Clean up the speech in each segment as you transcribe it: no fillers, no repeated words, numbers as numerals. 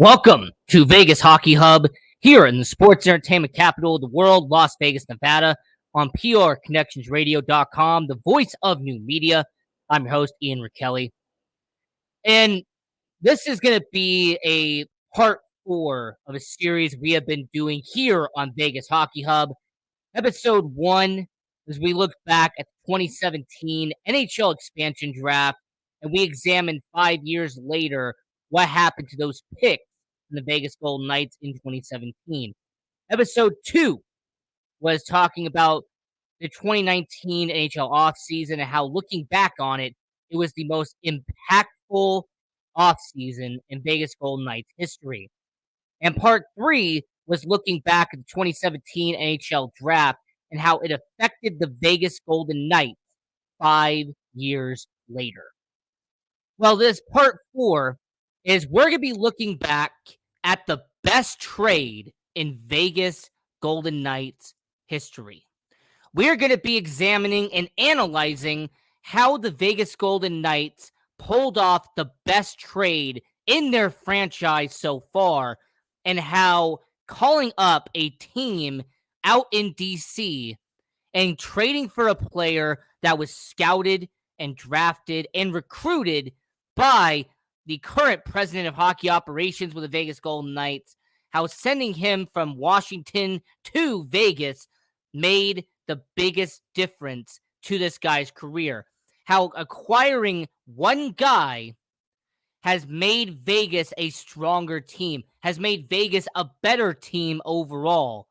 Welcome to Vegas Hockey Hub here in the sports entertainment capital of the world, Las Vegas, Nevada, on PRConnectionsRadio.com, the voice of new media. I'm your host, Ian Rakelli. And this is going to be a part 4 of a series we have been doing here on Vegas Hockey Hub. Episode 1, as we look back at the 2017 NHL expansion draft, and we examine 5 years later what happened to those picks in the Vegas Golden Knights in 2017. Episode 2 was talking about the 2019 NHL offseason and how, looking back on it, it was the most impactful offseason in Vegas Golden Knights history. And part 3 was looking back at the 2017 NHL draft and how it affected the Vegas Golden Knights 5 years later. Well, this part 4 is we're going to be looking back at the best trade in Vegas Golden Knights history. We're going to be examining and analyzing how the Vegas Golden Knights pulled off the best trade in their franchise so far, and how calling up a team out in DC and trading for a player that was scouted and drafted and recruited by the current president of hockey operations with the Vegas Golden Knights, how sending him from Washington to Vegas made the biggest difference to this guy's career. How acquiring one guy has made Vegas a stronger team, has made Vegas a better team overall.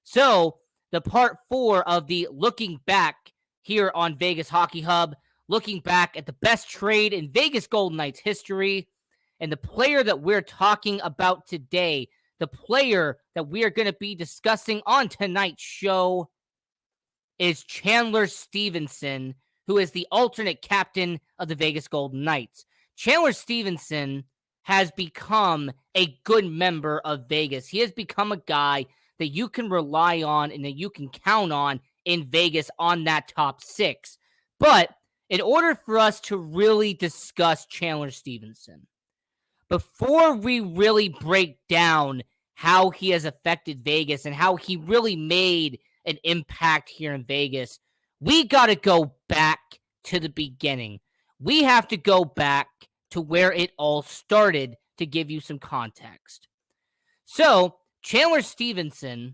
So, the part 4 of the looking back here on Vegas Hockey Hub, looking back at the best trade in Vegas Golden Knights history, and the player that we're talking about today, the player that we are going to be discussing on tonight's show, is Chandler Stephenson, who is the alternate captain of the Vegas Golden Knights. Chandler Stephenson has become a good member of Vegas. He has become a guy that you can rely on and that you can count on in Vegas on that top 6. But in order for us to really discuss Chandler Stephenson, before we really break down how he has affected Vegas and how he really made an impact here in Vegas, we got to go back to the beginning. We have to go back to where it all started to give you some context. So, Chandler Stephenson,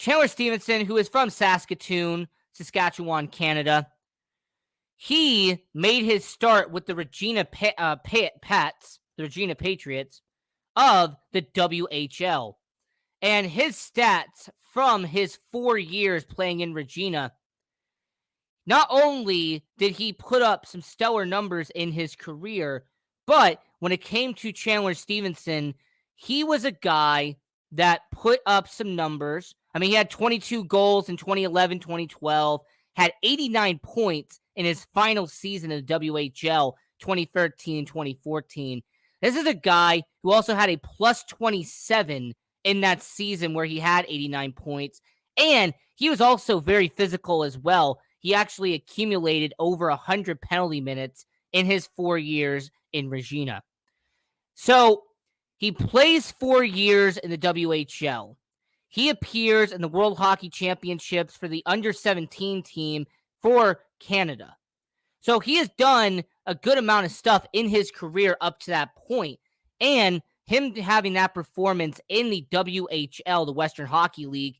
who is from Saskatoon, Saskatchewan, Canada, he made his start with the Regina Pats, the Regina Patriots of the WHL. And his stats from his 4 years playing in Regina, not only did he put up some stellar numbers in his career, but when it came to Chandler Stephenson, he was a guy that put up some numbers. I mean, he had 22 goals in 2011, 2012, had 89 points in his final season of the WHL, 2013, 2014. This is a guy who also had a plus 27 in that season where he had 89 points. And he was also very physical as well. He actually accumulated over 100 penalty minutes in his 4 years in Regina. So he plays 4 years in the WHL. He appears in the World Hockey Championships for the under-17 team for Canada. So he has done a good amount of stuff in his career up to that point. And him having that performance in the WHL, the Western Hockey League,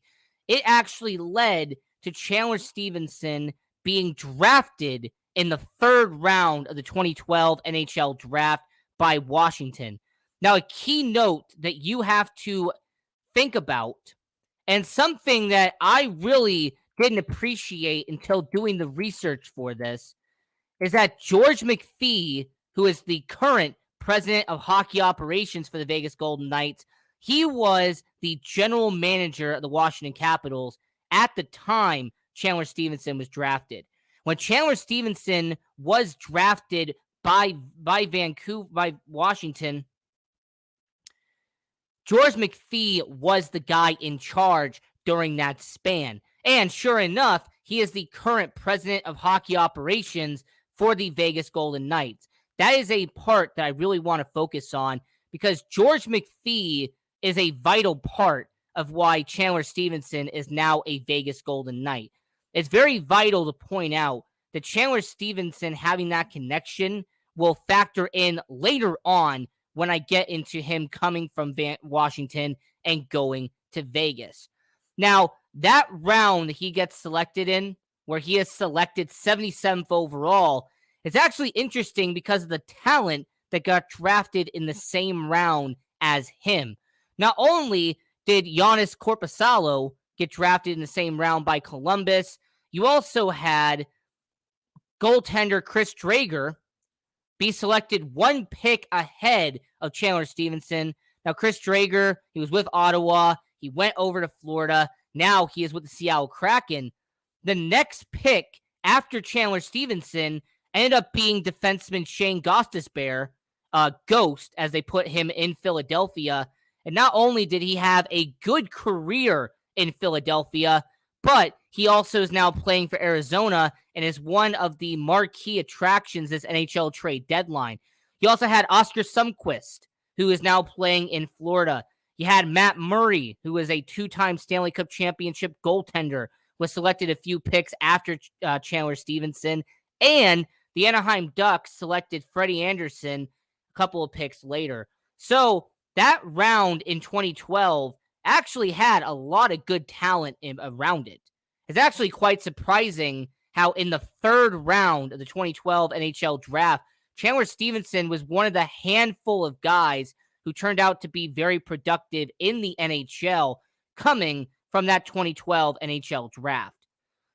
it actually led to Chandler Stephenson being drafted in the 3rd round of the 2012 NHL draft by Washington. Now, a key note that you have to think about, and something that I really didn't appreciate until doing the research for this, is that George McPhee, who is the current president of hockey operations for the Vegas Golden Knights, he was the general manager of the Washington Capitals at the time Chandler Stephenson was drafted. When Chandler Stephenson was drafted by Washington, George McPhee was the guy in charge during that span. And sure enough, he is the current president of hockey operations for the Vegas Golden Knights. That is a part that I really want to focus on because George McPhee is a vital part of why Chandler Stevenson is now a Vegas Golden Knight. It's very vital to point out that Chandler Stevenson having that connection will factor in later on when I get into him coming from Washington and going to Vegas. Now, that round he gets selected in, where he is selected 77th overall, is actually interesting because of the talent that got drafted in the same round as him. Not only did Giannis Korpisalo get drafted in the same round by Columbus, you also had goaltender Chris Drager be selected one pick ahead of Chandler Stevenson. Now, Chris Drager, he was with Ottawa. He went over to Florida. Now he is with the Seattle Kraken. The next pick after Chandler Stevenson ended up being defenseman Shane Gostisbehere, Ghost, as they put him in Philadelphia. And not only did he have a good career in Philadelphia, but he also is now playing for Arizona and is one of the marquee attractions this NHL trade deadline. You also had Oscar Sundqvist, who is now playing in Florida. You had Matt Murray, who is a two-time Stanley Cup championship goaltender, was selected a few picks after Chandler Stevenson. And the Anaheim Ducks selected Freddie Anderson a couple of picks later. So that round in 2012 actually had a lot of good talent around it. It's actually quite surprising how in the third round of the 2012 NHL draft, Chandler Stevenson was one of the handful of guys who turned out to be very productive in the NHL coming from that 2012 NHL draft.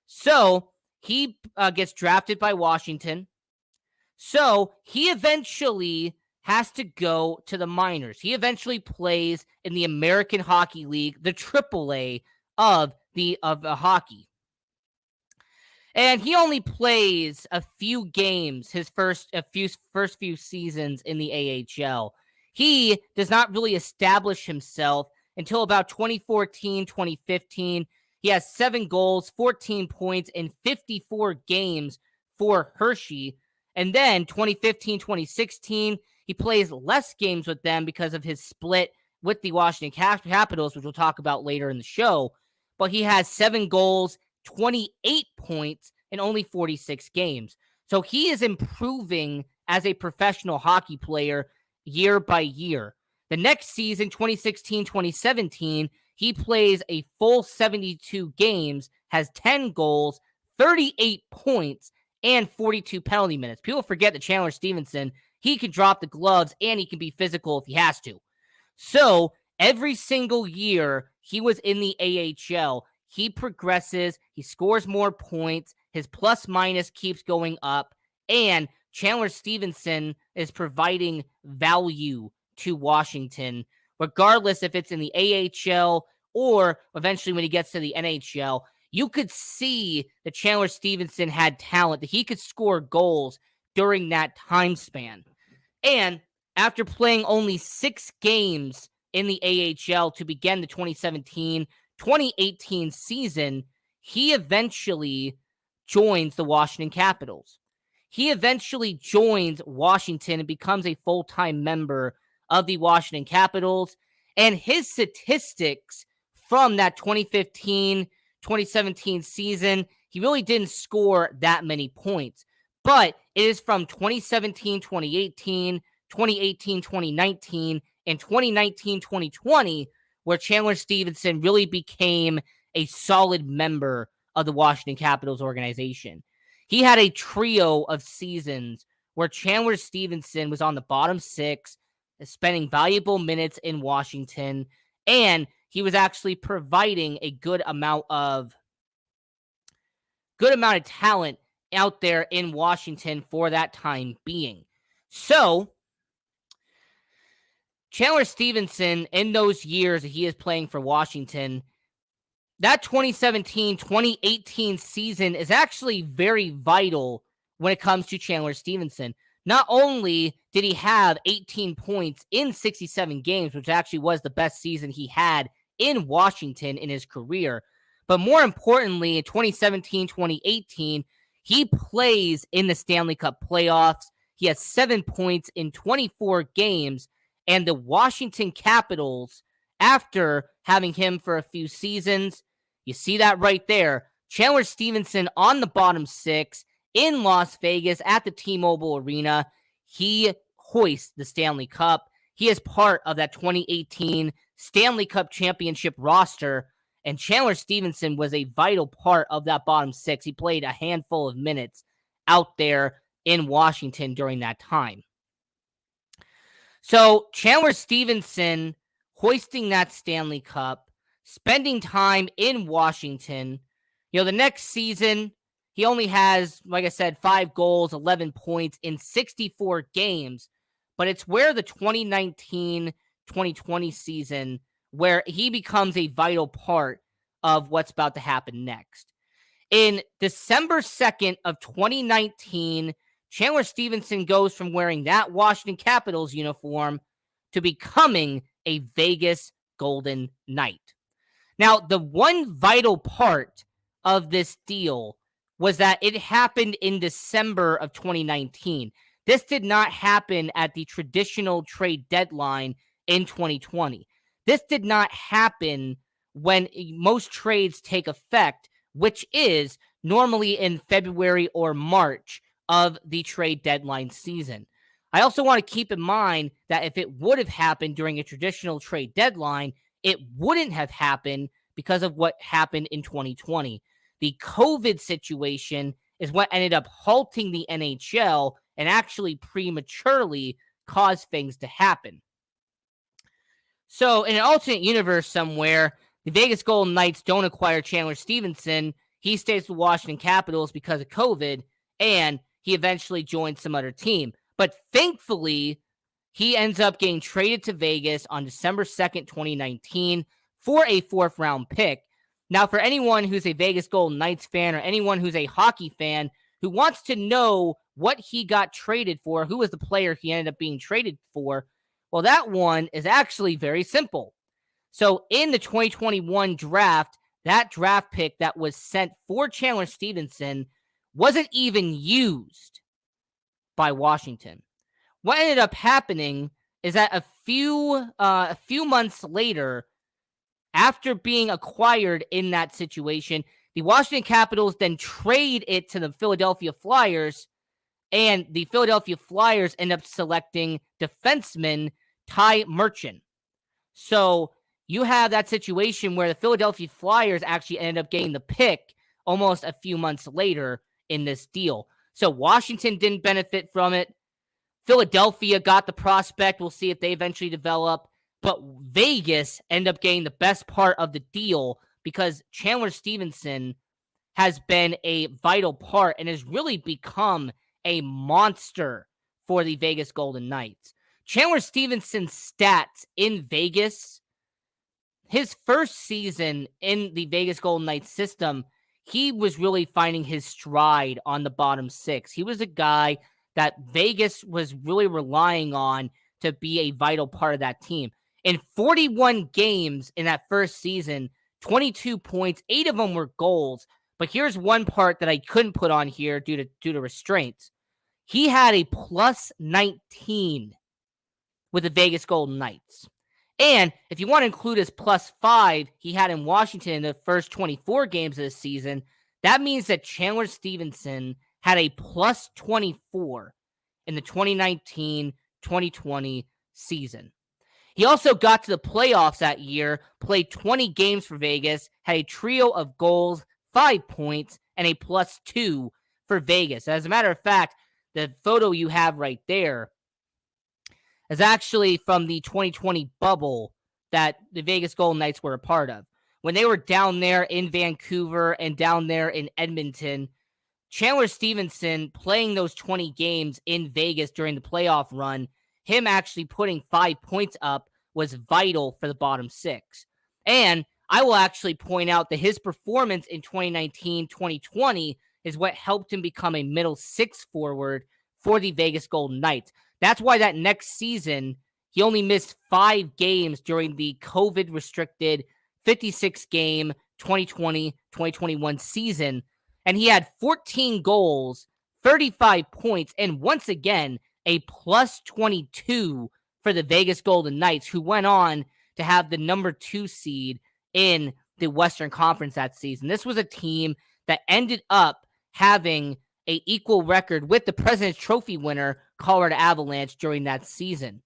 So he gets drafted by Washington. So he eventually has to go to the minors. He eventually plays in the American Hockey League, the AAA of hockey. And he only plays a few games his first few seasons in the AHL. He does not really establish himself until about 2014, 2015. He has 7 goals, 14 points in 54 games for Hershey. And then 2015, 2016, he plays less games with them because of his split with the Washington Capitals, which we'll talk about later in the show. But he has 7 goals, 28 points in only 46 games. So he is improving as a professional hockey player year by year. The next season, 2016-2017, he plays a full 72 games, has 10 goals, 38 points, and 42 penalty minutes. People forget that Chandler Stevenson, he can drop the gloves and he can be physical if he has to. So every single year he was in the AHL, he progresses, he scores more points, his plus minus keeps going up, and Chandler Stevenson is providing value to Washington, regardless if it's in the AHL or eventually when he gets to the NHL. You could see that Chandler Stevenson had talent, that he could score goals during that time span. And after playing only 6 games in the AHL to begin the 2017-2018 season, he eventually joins the Washington Capitals. He eventually joins Washington and becomes a full-time member of the Washington Capitals. And his statistics from that 2015-2017 season, he really didn't score that many points. But it is from 2017-2018, 2018-2019, and 2019-2020 where Chandler Stevenson really became a solid member of the Washington Capitals organization. He had a trio of seasons where Chandler Stevenson was on the bottom 6, spending valuable minutes in Washington, and he was actually providing a good amount of talent out there in Washington for that time being. So Chandler Stevenson, in those years that he is playing for Washington, that 2017-2018 season is actually very vital when it comes to Chandler Stevenson. Not only did he have 18 points in 67 games, which actually was the best season he had in Washington in his career, but more importantly, in 2017-2018, he plays in the Stanley Cup playoffs. He has 7 points in 24 games, and the Washington Capitals, after having him for a few seasons, you see that right there. Chandler Stevenson on the bottom six in Las Vegas at the T-Mobile Arena. He hoists the Stanley Cup. He is part of that 2018 Stanley Cup championship roster, and Chandler Stevenson was a vital part of that bottom six. He played a handful of minutes out there in Washington during that time. So Chandler Stevenson hoisting that Stanley Cup, spending time in Washington. The next season, he only has, like I said, 5 goals, 11 points in 64 games. But it's where the 2019-2020 season, where he becomes a vital part of what's about to happen next. In December 2nd of 2019, Chandler Stevenson goes from wearing that Washington Capitals uniform to becoming a Vegas Golden Knight. Now, the one vital part of this deal was that it happened in December of 2019. This did not happen at the traditional trade deadline in 2020. This did not happen when most trades take effect, which is normally in February or March of the trade deadline season. I also want to keep in mind that if it would have happened during a traditional trade deadline, it wouldn't have happened because of what happened in 2020. The COVID situation is what ended up halting the NHL and actually prematurely caused things to happen. So in an alternate universe somewhere, the Vegas Golden Knights don't acquire Chandler Stevenson. He stays with the Washington Capitals because of COVID, and he eventually joins some other team. But thankfully, he ends up getting traded to Vegas on December 2nd, 2019 for a 4th-round pick. Now, for anyone who's a Vegas Golden Knights fan or anyone who's a hockey fan who wants to know what he got traded for, who was the player he ended up being traded for, well, that one is actually very simple. So in the 2021 draft, that draft pick that was sent for Chandler Stevenson wasn't even used by Washington. What ended up happening is that a few months later, after being acquired in that situation, the Washington Capitals then trade it to the Philadelphia Flyers, and the Philadelphia Flyers end up selecting defenseman Ty Merchant. So you have that situation where the Philadelphia Flyers actually ended up getting the pick almost a few months later in this deal. So Washington didn't benefit from it. Philadelphia got the prospect. We'll see if they eventually develop. But Vegas ended up getting the best part of the deal because Chandler Stevenson has been a vital part and has really become a monster for the Vegas Golden Knights. Chandler Stevenson's stats in Vegas, his first season in the Vegas Golden Knights system, he was really finding his stride on the bottom six. He was a guy that Vegas was really relying on to be a vital part of that team. In 41 games in that first season, 22 points, 8 of them were goals. But here's one part that I couldn't put on here due to restraints. He had a plus 19 with the Vegas Golden Knights. And if you want to include his plus 5 he had in Washington in the first 24 games of the season, that means that Chandler Stevenson had a plus 24 in the 2019-2020 season. He also got to the playoffs that year, played 20 games for Vegas, had a trio of goals, 5 points, and a plus 2 for Vegas. As a matter of fact, the photo you have right there is actually from the 2020 bubble that the Vegas Golden Knights were a part of. When they were down there in Vancouver and down there in Edmonton, Chandler Stevenson playing those 20 games in Vegas during the playoff run, him actually putting 5 points up was vital for the bottom six. And I will actually point out that his performance in 2019-2020 is what helped him become a middle six forward for the Vegas Golden Knights. That's why that next season, he only missed 5 games during the COVID-restricted 56-game 2020-2021 season. And he had 14 goals, 35 points, and once again, a plus 22 for the Vegas Golden Knights, who went on to have the number 2 seed in the Western Conference that season. This was a team that ended up having an equal record with the President's Trophy winner, Colorado Avalanche, during that season.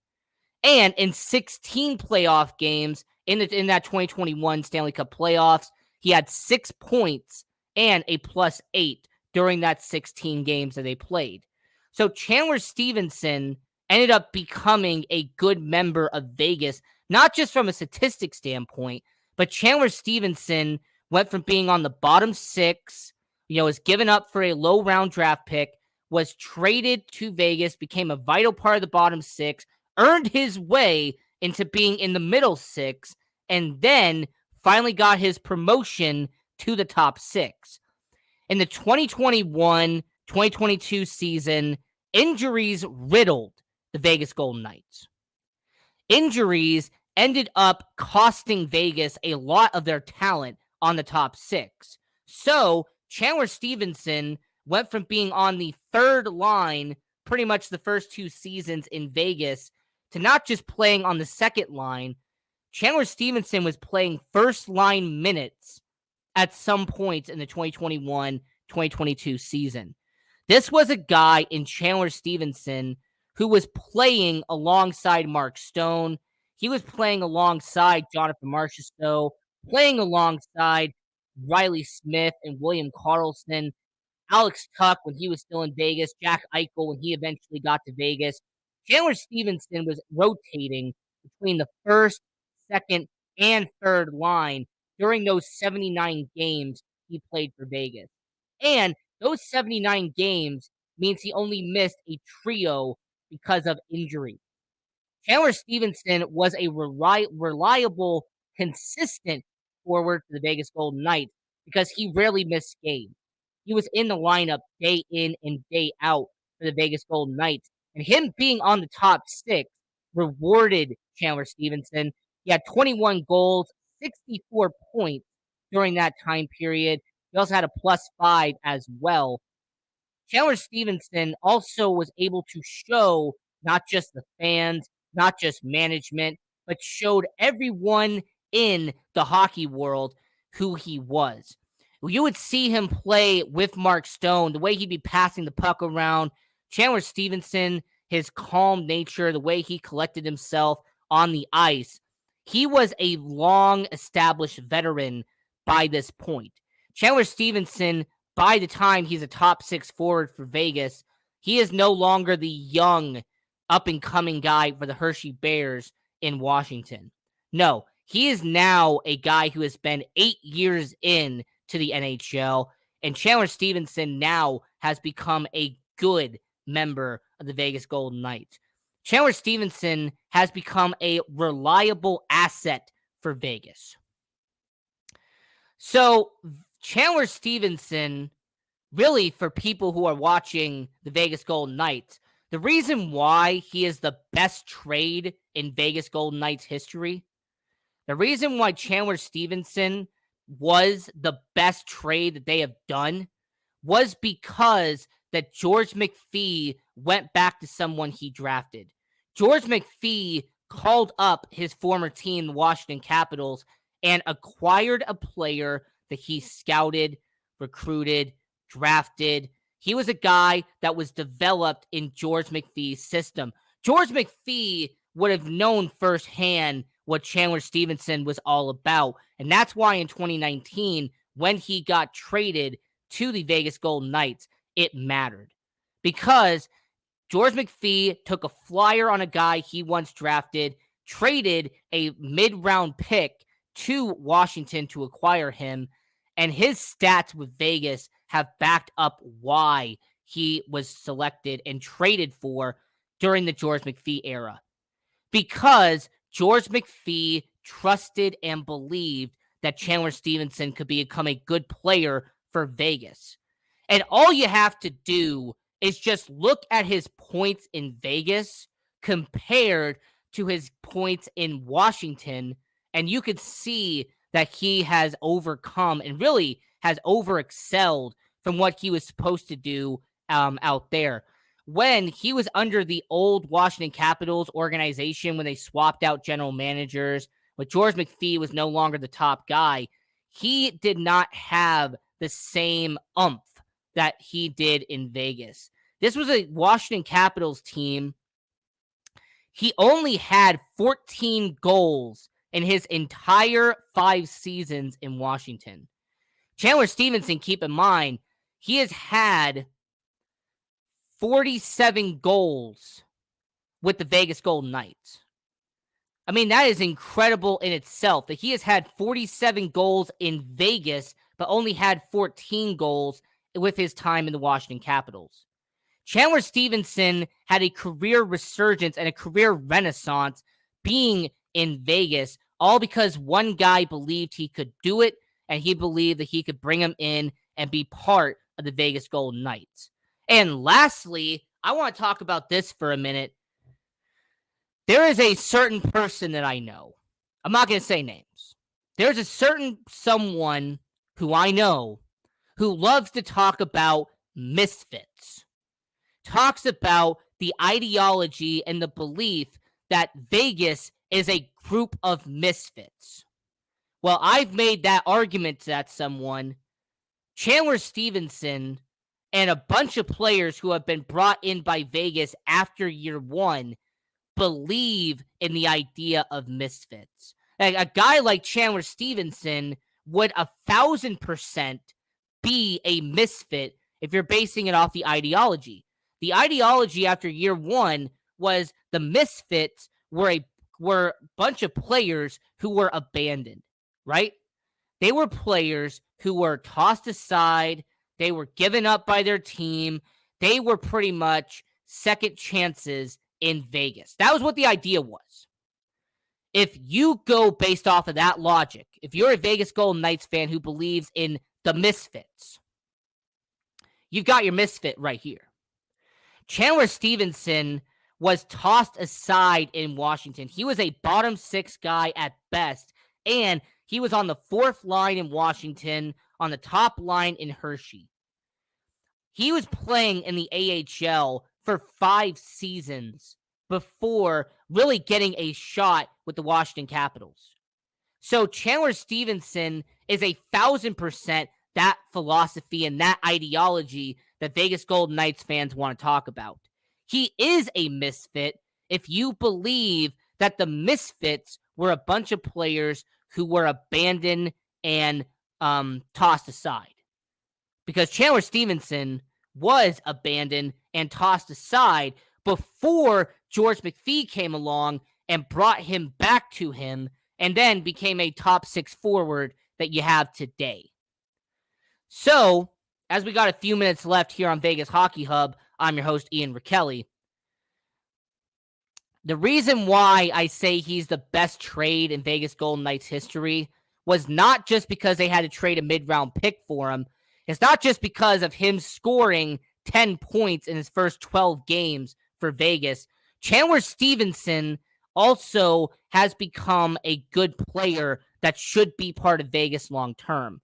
And in 16 playoff games in that 2021 Stanley Cup playoffs, he had 6 points and a +8 during that 16 games that they played. So Chandler Stephenson ended up becoming a good member of Vegas, not just from a statistic standpoint, but Chandler Stephenson went from being on the bottom 6, was given up for a low round draft pick, was traded to Vegas, became a vital part of the bottom 6, earned his way into being in the middle 6, and then finally got his promotion to the top 6. In the 2021-2022 season, injuries riddled the Vegas Golden Knights. Injuries ended up costing Vegas a lot of their talent on the top 6. So Chandler Stephenson went from being on the 3rd line pretty much the first 2 seasons in Vegas to not just playing on the 2nd line. Chandler Stephenson was playing first line minutes at some point in the 2021-2022 season. This was a guy in Chandler Stephenson who was playing alongside Mark Stone. He was playing alongside Jonathan Marchessault, playing alongside Riley Smith and William Karlsson, Alex Tuch when he was still in Vegas, Jack Eichel when he eventually got to Vegas. Chandler Stephenson was rotating between the 1st, 2nd, and 3rd line during those 79 games he played for Vegas. And those 79 games means he only missed a trio because of injury. Chandler Stephenson was a reliable, consistent forward for the Vegas Golden Knights because he rarely missed games. He was in the lineup day in and day out for the Vegas Golden Knights. And him being on the top 6 rewarded Chandler Stephenson. He had 21 goals, 64 points during that time period. He also had a +5 as well. Chandler Stephenson also was able to show not just the fans, not just management, but showed everyone in the hockey world who he was. You would see him play with Mark Stone, the way he'd be passing the puck around. Chandler Stephenson, his calm nature, the way he collected himself on the ice. He was a long-established veteran by this point. Chandler Stephenson, by the time he's a top 6 forward for Vegas, he is no longer the young, up-and-coming guy for the Hershey Bears in Washington. No, he is now a guy who has been 8 years in to the NHL, and Chandler Stephenson now has become a good member of the Vegas Golden Knights. Chandler Stephenson has become a reliable asset for Vegas. So Chandler Stephenson, really for people who are watching the Vegas Golden Knights, the reason why he is the best trade in Vegas Golden Knights history, the reason why Chandler Stephenson was the best trade that they have done was because that George McPhee went back to someone he drafted. George McPhee called up his former team, the Washington Capitals, and acquired a player that he scouted, recruited, drafted. He was a guy that was developed in George McPhee's system. George McPhee would have known firsthand what Chandler Stephenson was all about. And that's why in 2019, when he got traded to the Vegas Golden Knights, it mattered. Because George McPhee took a flyer on a guy he once drafted, traded a mid-round pick to Washington to acquire him, and his stats with Vegas have backed up why he was selected and traded for during the George McPhee era. Because George McPhee trusted and believed that Chandler Stephenson could become a good player for Vegas. And all you have to do is just look at his points in Vegas compared to his points in Washington, and you could see that he has overcome and really has overexcelled from what he was supposed to do out there. when he was under the old Washington Capitals organization, when they swapped out general managers, when George McPhee was no longer the top guy, he did not have the same oomph that he did in Vegas. This was a Washington Capitals team. He only had 14 goals in his entire 5 seasons in Washington. Chandler Stevenson, keep in mind, he has had 47 goals with the Vegas Golden Knights. I mean, that is incredible in itself that he has had 47 goals in Vegas, but only had 14 goals with his time in the Washington Capitals. Chandler Stevenson had a career resurgence and a career renaissance being in Vegas, all because one guy believed he could do it, and he believed that he could bring him in and be part of the Vegas Golden Knights. And lastly, I want to talk about this for a minute. There is a certain person that I know. I'm not going to say names. There's a certain someone who I know who loves to talk about misfits. Talks about the ideology and the belief that Vegas is a group of misfits. Well, I've made that argument to that someone. Chandler Stevenson and a bunch of players who have been brought in by Vegas after year one believe in the idea of misfits. A guy like Chandler Stevenson would 1,000% be a misfit if you're basing it off the ideology. The ideology after year one was the misfits were a bunch of players who were abandoned, right? They were players who were tossed aside. They were given up by their team. They were pretty much second chances in Vegas. That was what the idea was. If you go based off of that logic, if you're a Vegas Golden Knights fan who believes in the misfits, you've got your misfit right here. Chandler Stevenson was tossed aside in Washington. He was a bottom 6 guy at best, and he was on the 4th line in Washington, on the top line in Hershey. He was playing in the AHL for 5 seasons before really getting a shot with the Washington Capitals. So Chandler Stevenson is 1,000% that philosophy and that ideology that Vegas Golden Knights fans want to talk about. He is a misfit if you believe that the misfits were a bunch of players who were abandoned and tossed aside. Because Chandler Stevenson was abandoned and tossed aside before George McPhee came along and brought him back to him and then became a top 6 forward that you have today. So, as we got a few minutes left here on Vegas Hockey Hub, I'm your host, Ian Rickelli. The reason why I say he's the best trade in Vegas Golden Knights history was not just because they had to trade a mid-round pick for him. It's not just because of him scoring 10 points in his first 12 games for Vegas. Chandler Stevenson also has become a good player that should be part of Vegas long term.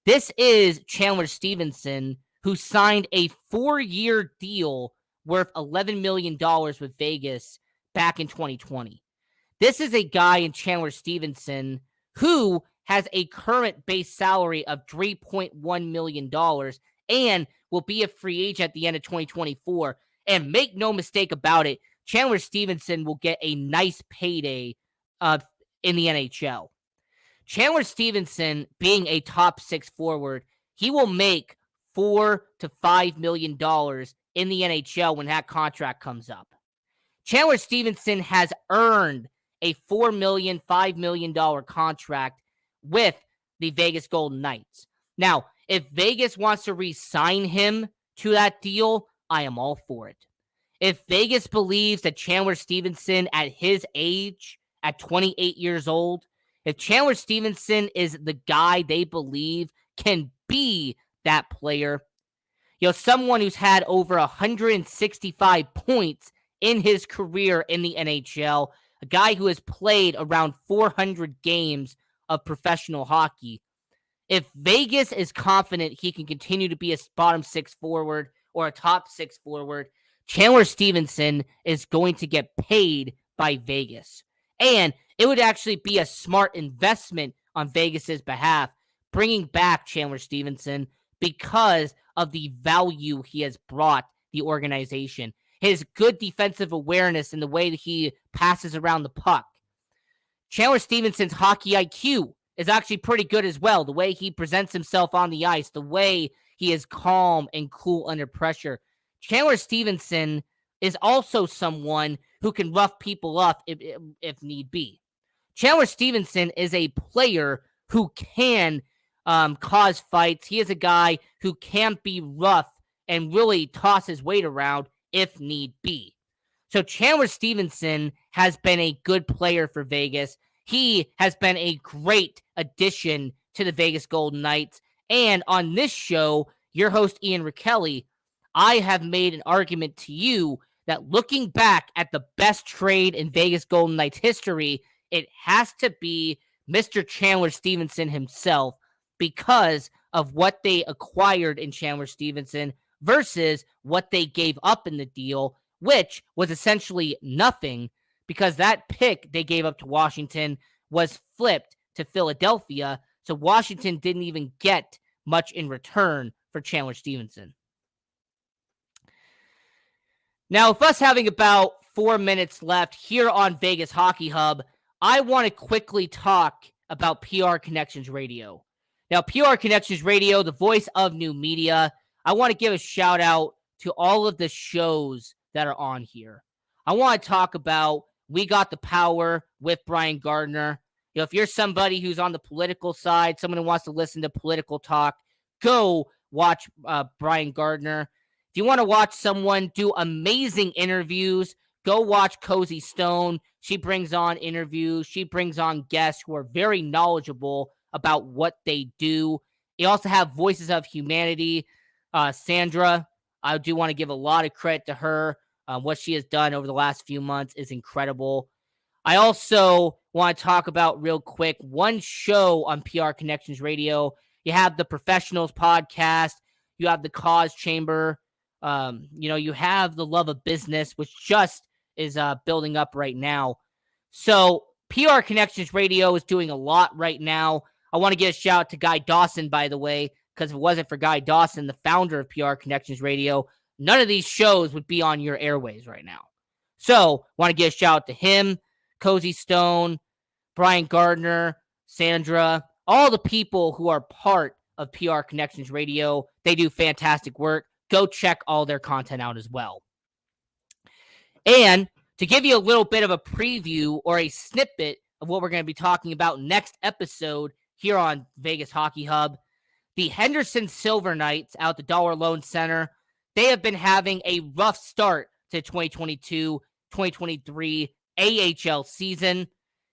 This is Chandler Stevenson, who signed a 4-year deal worth $11 million with Vegas back in 2020. This is a guy in Chandler Stevenson who has a current base salary of $3.1 million and will be a free agent at the end of 2024. And make no mistake about it, Chandler Stevenson will get a nice payday in the NHL. Chandler Stevenson, being a top 6 forward, he will make $4 to $5 million in the NHL when that contract comes up. Chandler Stevenson has earned a $4 million, $5 million contract with the Vegas Golden Knights. Now, if Vegas wants to re-sign him to that deal, I am all for it. If Vegas believes that Chandler Stevenson at his age, at 28 years old, if Chandler Stevenson is the guy they believe can be that player, someone who's had over 165 points in his career in the NHL, a guy who has played around 400 games of professional hockey. If Vegas is confident he can continue to be a bottom 6 forward or a top 6 forward, Chandler Stevenson is going to get paid by Vegas. And it would actually be a smart investment on Vegas's behalf, bringing back Chandler Stevenson because of the value he has brought the organization. His good defensive awareness and the way that he passes around the puck. Chandler Stevenson's hockey IQ is actually pretty good as well. The way he presents himself on the ice, the way he is calm and cool under pressure. Chandler Stevenson is also someone who can rough people up if need be. Chandler Stevenson is a player who can cause fights. He is a guy who can be rough and really toss his weight around if need be. So Chandler Stevenson has been a good player for Vegas. He has been a great addition to the Vegas Golden Knights. And on this show, your host, Ian Rickelli, I have made an argument to you that looking back at the best trade in Vegas Golden Knights history, it has to be Mr. Chandler Stevenson himself because of what they acquired in Chandler Stevenson versus what they gave up in the deal, which was essentially nothing because that pick they gave up to Washington was flipped to Philadelphia. So Washington didn't even get much in return for Chandler Stevenson. Now, with us having about 4 minutes left here on Vegas Hockey Hub, I want to quickly talk about PR Connections Radio. Now, PR Connections Radio, the voice of new media, I want to give a shout out to all of the shows that are on here. I want to talk about We Got the Power with Brian Gardner. You know, if you're somebody who's on the political side, someone who wants to listen to political talk, go watch Brian Gardner. If you want to watch someone do amazing interviews, go watch Cozy Stone. She brings on interviews. She brings on guests who are very knowledgeable about what they do. You also have Voices of Humanity. Sandra, I do want to give a lot of credit to her. What she has done over the last few months is incredible. I also want to talk about real quick one show on PR Connections Radio. You have the Professionals podcast. You have the Cause Chamber. You have the Love of Business, which just is building up right now. So PR Connections Radio is doing a lot right now. I want to give a shout out to Guy Dawson, by the way, because if it wasn't for Guy Dawson, the founder of PR Connections Radio, none of these shows would be on your airways right now. So want to give a shout out to him, Cozy Stone, Brian Gardner, Sandra, all the people who are part of PR Connections Radio. They do fantastic work. Go check all their content out as well. And to give you a little bit of a preview or a snippet of what we're going to be talking about next episode here on Vegas Hockey Hub, the Henderson Silver Knights out at the Dollar Loan Center, they have been having a rough start to 2022-2023 AHL season.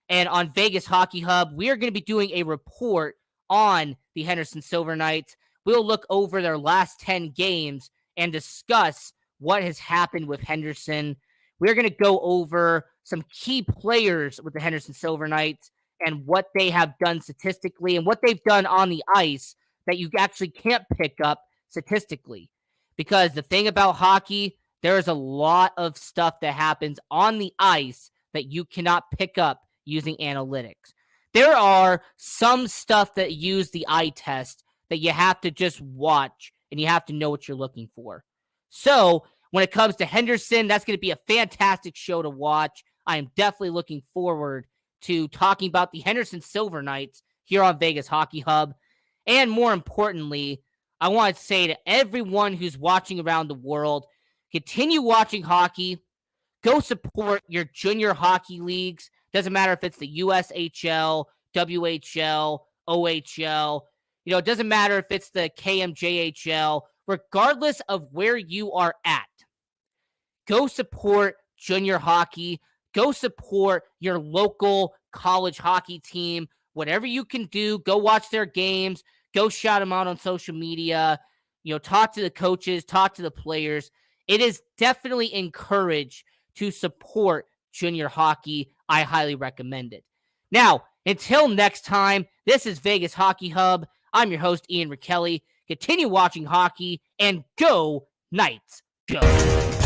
And on Vegas Hockey Hub, we are going to be doing a report on the Henderson Silver Knights. We'll look over their last 10 games and discuss what has happened with Henderson. We're going to go over some key players with the Henderson Silver Knights and what they have done statistically and what they've done on the ice that you actually can't pick up statistically. Because the thing about hockey, there is a lot of stuff that happens on the ice that you cannot pick up using analytics. There are some stuff that use the eye test that you have to just watch and you have to know what you're looking for. So when it comes to Henderson, that's going to be a fantastic show to watch. I am definitely looking forward to talking about the Henderson Silver Knights here on Vegas Hockey Hub. And more importantly, I want to say to everyone who's watching around the world, continue watching hockey. Go support your junior hockey leagues. Doesn't matter if it's the USHL, WHL, OHL. It doesn't matter if it's the KMJHL. Regardless of where you are at, go support junior hockey. Go support your local college hockey team. Whatever you can do, go watch their games. Go shout them out on social media. Talk to the coaches, talk to the players. It is definitely encouraged to support junior hockey. I highly recommend it. Now, until next time, this is Vegas Hockey Hub. I'm your host, Ian Rickelli. Continue watching hockey and go Knights, go!